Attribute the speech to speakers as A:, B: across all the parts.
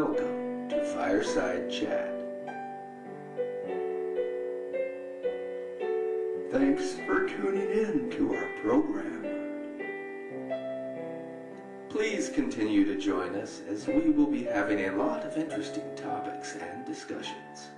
A: welcome to Fireside Chat. Thanks for tuning in to our program. Please continue to join us as we will be having a lot of interesting topics and discussions.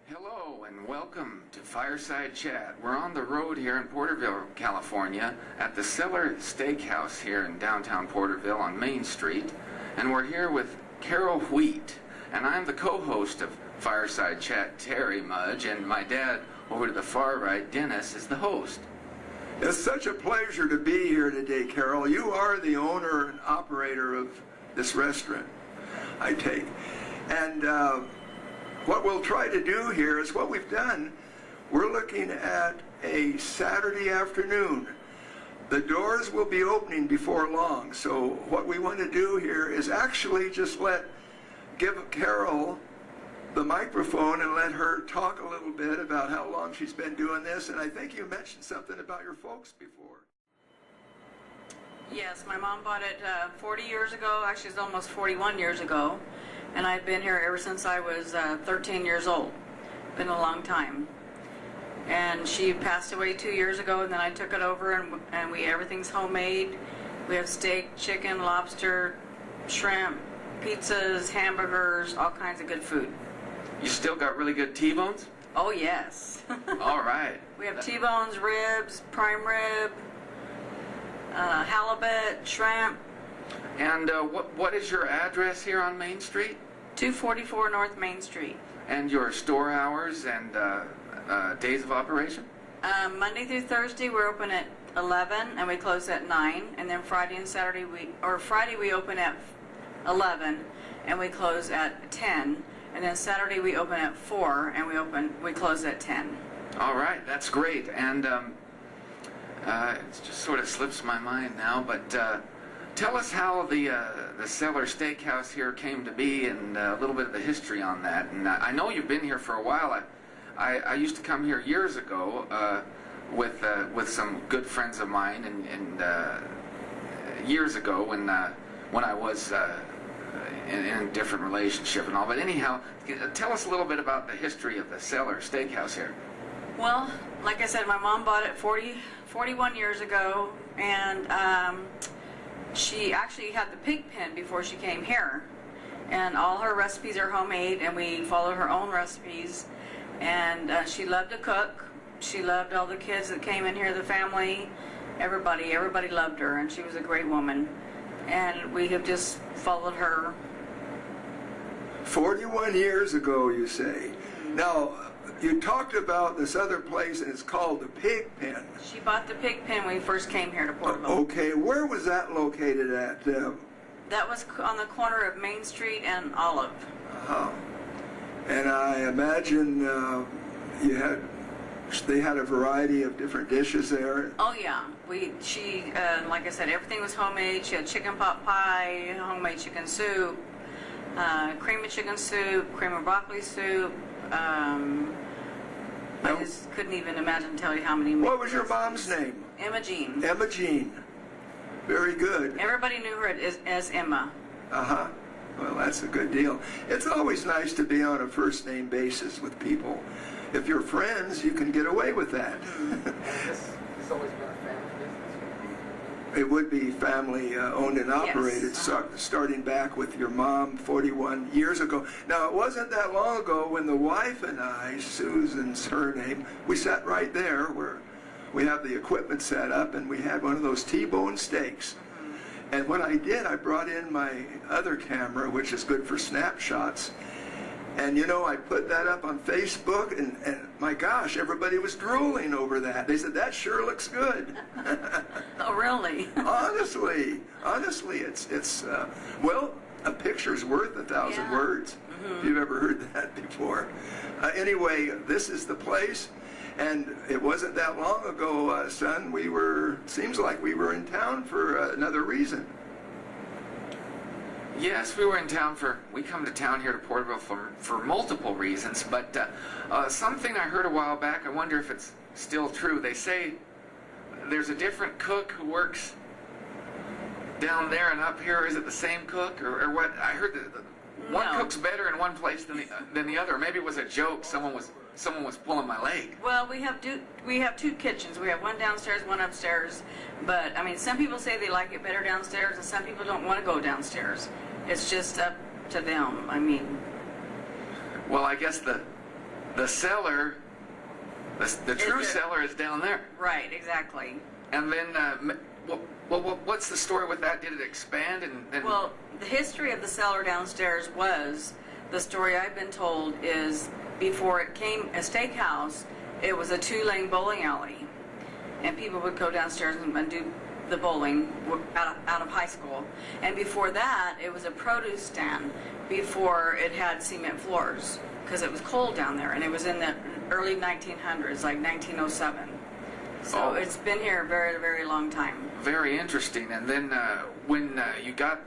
A: Hello and welcome to Fireside Chat. We're on the road here in Porterville, California at the Cellar Steakhouse here in downtown Porterville on Main Street. And we're here with Carol Wheat. And I'm the co-host of Fireside Chat, Terry Mudge, and my dad over to the far right, Dennis, is the host.
B: It's such a pleasure to be here today, Carol. You are the owner and operator of this restaurant, I take. And what we'll try to do here is what we've done. We're looking at a Saturday afternoon. The doors will be opening before long. So what we want to do here is actually just give Carol the microphone and let her talk a little bit about how long she's been doing this. And I think you mentioned something about your folks before.
C: Yes, my mom bought it 40 years ago. Actually, it's almost 41 years ago. And I've been here ever since I was 13 years old. Been a long time. And she passed away 2 years ago, and then I took it over, and everything's homemade. We have steak, chicken, lobster, shrimp, pizzas, hamburgers, all kinds of good food.
A: You still got really good T-bones?
C: Oh, yes.
A: All right.
C: We have T-bones, ribs, prime rib, halibut, shrimp.
A: And what is your address here on Main Street?
C: 244 North Main Street.
A: And your store hours and days of operation?
C: Monday through Thursday we're open at 11 and we close at 9, and then Friday and Saturday Friday we open at 11 and we close at 10, and then Saturday we open at 4 and we close at 10. All
A: right, that's great. And it just sort of slips my mind now, but tell us how the Cellar Steakhouse here came to be, and a little bit of the history on that. And I know you've been here for a while. I used to come here years ago with some good friends of mine, and years ago when I was in a different relationship and all. But anyhow, tell us a little bit about the history of the Cellar Steakhouse here.
C: Well, like I said, my mom bought it 41 years ago, and she actually had the pig pen before she came here, and all her recipes are homemade, and we follow her own recipes. And she loved to cook. She loved all the kids that came in here, the family, everybody loved her, and she was a great woman. And we have just followed her.
B: 41 years ago, you say. Now, you talked about this other place, and it's called the Pig Pen.
C: She bought the Pig Pen when we first came here to Porterville.
B: Okay, where was that located at?
C: That was on the corner of Main Street and Olive.
B: And I imagine they had a variety of different dishes there.
C: Oh yeah, she like I said, everything was homemade. She had chicken pot pie, homemade chicken soup, cream of chicken soup, cream of broccoli soup. I just couldn't even imagine tell you how many.
B: What was your mom's name?
C: Emma Jean.
B: Emma Jean. Very good.
C: Everybody knew her as Emma.
B: Uh-huh. Well, that's a good deal. It's always nice to be on a first-name basis with people. If you're friends, you can get away with that.
D: This always been a family business?
B: It would be family owned and operated,
C: Yes.
B: starting back with your mom 41 years ago. Now, it wasn't that long ago when the wife and I, Susan's her name, we sat right there where we have the equipment set up, and we had one of those T-bone steaks. And what I did, I brought in my other camera, which is good for snapshots. And I put that up on Facebook, and my gosh, everybody was drooling over that. They said, that sure looks good.
C: Oh, really?
B: Honestly, it's well, a picture's worth 1,000 words.
C: Mm-hmm.
B: If you've ever heard that before. Anyway, this is the place. And it wasn't that long ago, son, seems like we were in town for another reason.
A: Yes, we come to town here to Porterville for multiple reasons, but something I heard a while back, I wonder if it's still true. They say there's a different cook who works down there and up here. Is it the same cook, or what? I heard that one
C: No.
A: cooks better in one place than the other. Maybe it was a joke. Someone was pulling my leg.
C: Well, we have two kitchens. We have one downstairs, one upstairs. But I mean, some people say they like it better downstairs, and some people don't want to go downstairs. It's just up to them. I mean,
A: Well, I guess the cellar, the true
C: it?
A: cellar is down there.
C: right, exactly.
A: And then, what's the story with that? Did it expand and then?
C: Well, the history of the cellar downstairs was, the story I've been told is, before it came a steakhouse, it was a 2-lane bowling alley. And people would go downstairs and do the bowling out of high school. And before that, it was a produce stand before it had cement floors, because it was cold down there. And it was in the early 1900s, like 1907. So
A: Oh.
C: it's been here a very, very long time.
A: Very interesting. And then when you got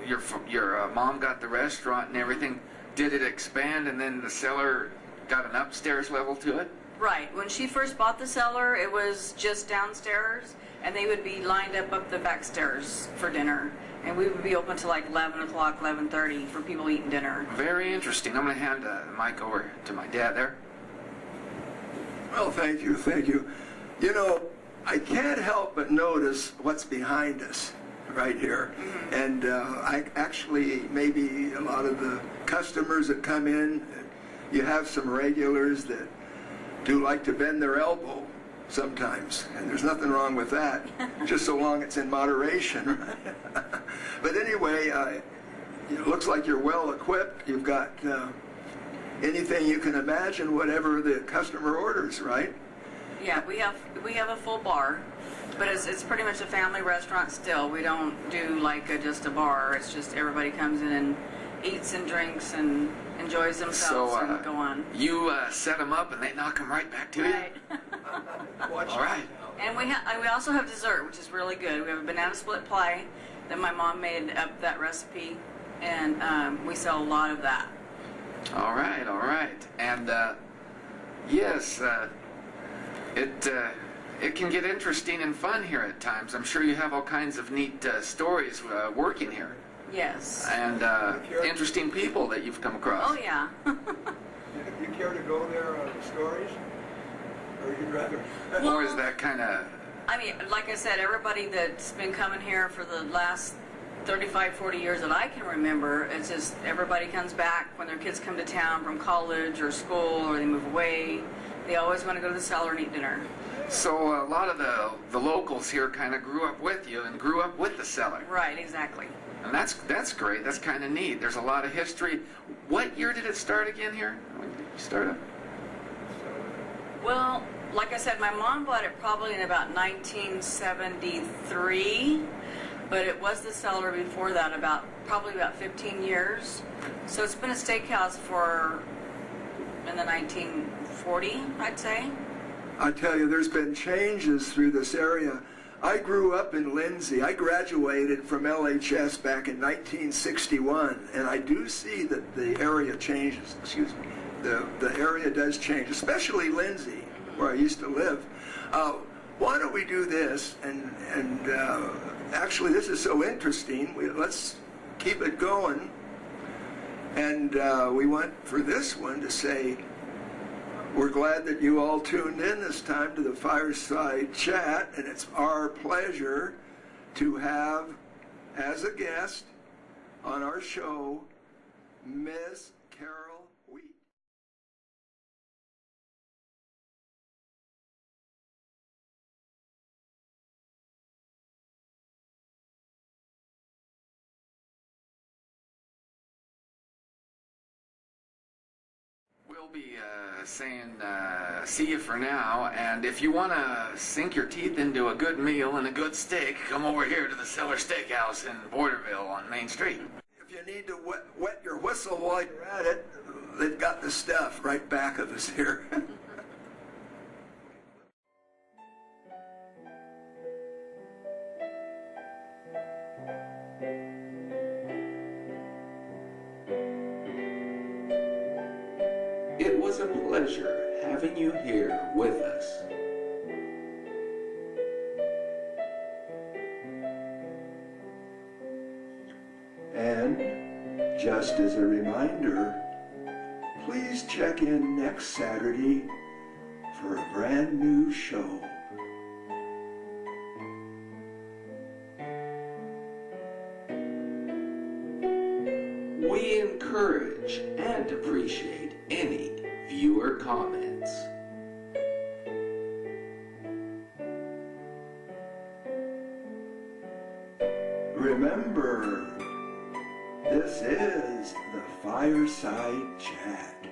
A: your mom got the restaurant and everything, did it expand and then the cellar got an upstairs level to it?
C: Right. When she first bought the cellar, it was just downstairs, and they would be lined up the back stairs for dinner. And we would be open till like 11 o'clock, 11:30 for people eating dinner.
A: Very interesting. I'm going to hand the mic over to my dad there.
B: Well, thank you, thank you. You know, I can't help but notice what's behind us right here. And I actually, maybe a lot of the customers that come in, you have some regulars that do like to bend their elbow sometimes, and there's nothing wrong with that, just so long it's in moderation. But anyway, it looks like you're well equipped. You've got anything you can imagine, whatever the customer orders, right?
C: Yeah, we have a full bar, but it's pretty much a family restaurant still. We don't do like just a bar. It's just everybody comes in and eats and drinks and enjoys themselves and go on.
A: You set them up and they knock them right back to
C: Right.
A: you? All right.
C: And we also have dessert, which is really good. We have a banana split pie that my mom made up that recipe, and we sell a lot of that.
A: All right, all right. And yes, it can get interesting and fun here at times. I'm sure you have all kinds of neat stories working here.
C: Yes.
A: And interesting people that you've come across.
C: Oh, yeah.
B: You care to go there on the stories? Or you'd rather?
A: Or is that kind of...
C: I mean, like I said, everybody that's been coming here for the last 35, 40 years that I can remember, it's just everybody comes back when their kids come to town from college or school or they move away. They always want to go to the cellar and eat dinner.
A: So a lot of the locals here kind of grew up with you and grew up with the cellar.
C: Right, exactly.
A: And that's great. That's kind of neat. There's a lot of history. What year did it start again here? When did you start up?
C: Well, like I said, my mom bought it probably in about 1973, but it was the cellar before that, probably about 15 years. So it's been a steakhouse in the 1940, I'd say.
B: I tell you, there's been changes through this area. I grew up in Lindsay. I graduated from LHS back in 1961, and I do see that the area changes. Excuse me. The area does change, especially Lindsay, where I used to live. Why don't we do this? And actually, this is so interesting. Let's keep it going. And we went for this one to say, we're glad that you all tuned in this time to the Fireside Chat, and it's our pleasure to have as a guest on our show, Miss Carol Wheat.
A: We'll be saying see you for now, and if you want to sink your teeth into a good meal and a good steak, come over here to the Cellar Steakhouse in Porterville on Main Street.
B: If you need to wet your whistle while you're at it, they've got the stuff right back of us here.
A: It was a pleasure
E: having you here with us.
B: And just as a reminder, please check in next Saturday for a brand new show.
E: We encourage and appreciate any viewer comments.
B: Remember, this is the Fireside Chat.